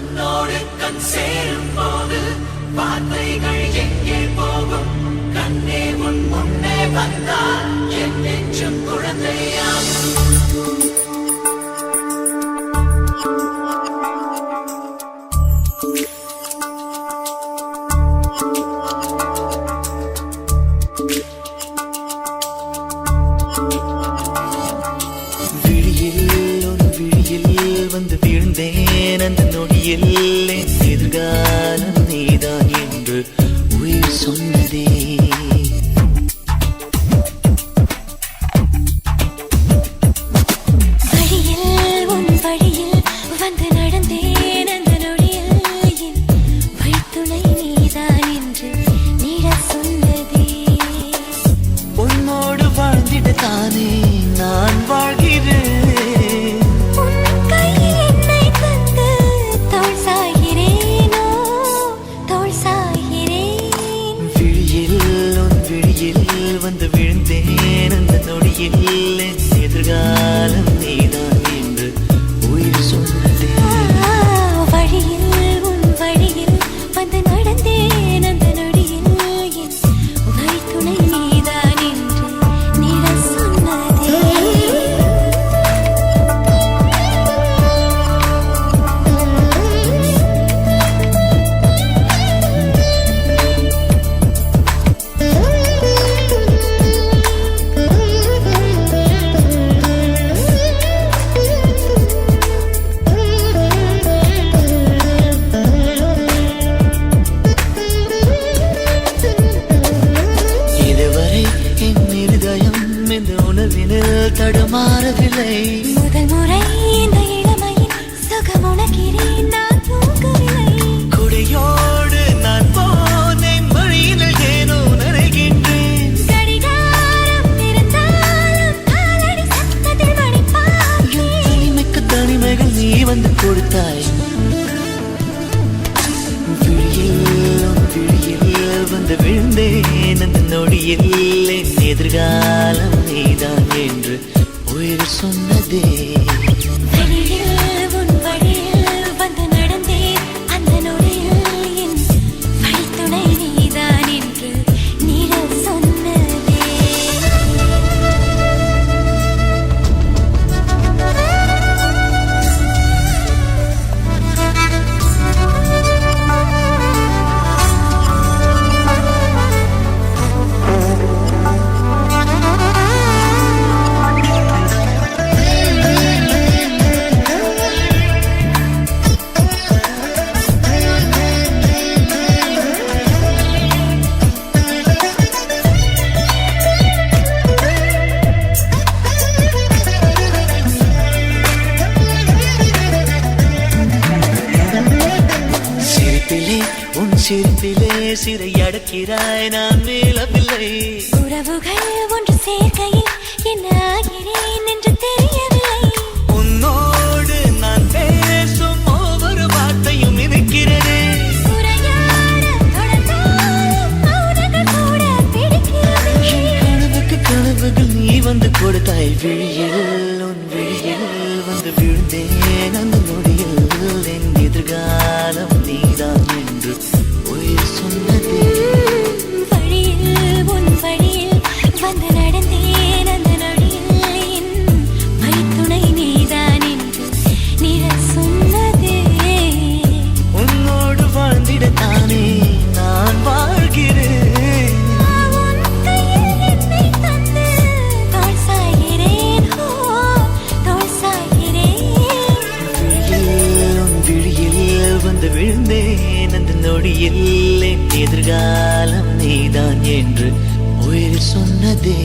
கண்ணோடு கண் சேரும் போது வார்த்தைகள் எங்கே போகும்? கண்ணே உன் முன்னே வந்தால் என் நெஞ்சும் குழந்தையாகும். வந்து வீழ்ந்தேன் அந்த நொடியில் எதிர்காலம் நீதான் என்று உயிர் சொன்னதே. வழியில் உன் வழியில் வந்து நடந்தேன் அந்த நொடியில் என் வழித்துணை நீதான் என்று நீட சொன்னதே. உன்னோடு வாழ்ந்திட தானே நான் வாழ்கிறேன். வந்து விழுந்தேன் அந்த நொடியில் எதிர்காலம் நீதான் என்று உயிர் சொன்னதே. வழியில் உன் வழியில் வந்து நடந்தேன் அந்த நொடியில் என் வழித்துணை நீதான் என்று நீட சொன்னதே. தடுமாறவில்லை முதல் முறை இந்த இளமையின் சுகம் உணக்கிறேன் நான் தூங்கவில்லை. கொடியோடு நான் போனேன் வழியில் ஏனோ நனைகின்றேன். கடிகாரம் இருந்தாலும் காலடி சத்தத்தில் மணிப்பார்த்தேன். தனிமைக்கு தனிமைகள் நீ வந்து கொடுத்தாய். விழியில் வந்து விழுந்தேன் அந்த நொடியில் எதிர்காலம் நீதான் என்று உயிர் சொன்னதே. வழியில் உன் வழியில் வந்து நடந்தேன் அந்த நொடியில் என் வழித்துணை நீதான் என்று நீட சொன்னதே. உன் சிரிப்பிலே சிறை அடக்கிறாய் நான் மீளவில்லை. உறவுகள் ஒன்று சேர்க்கையில் என்ன ஆகிறேன் என்று தெரியவில்லை. உன்னோடு நான் பேசும் ஒவ்வொரு வார்த்தையும் இருக்கிறதே. கனவுகள் நீ வந்து கொடுத்தாய். விழியில் உன் விழியில் வந்து விழுந்தேன் அந்த நொடியில் என் எதிர்காலம் நீதான் என்று உயிர் சொன்னதே. வழியில் உன் வழியில் வந்து நடந்தேன் அந்த நொடியில் என் வழித்துணை நீதான் என்று நீட சொன்னதே. உன்னோடு வாழ்ந்திட தானே நான் வாழ்கிறேன். விழுந்தேன் அந்த நொடியில் எதிர்காலம் நீதான் என்று உயிர் சொன்னதே.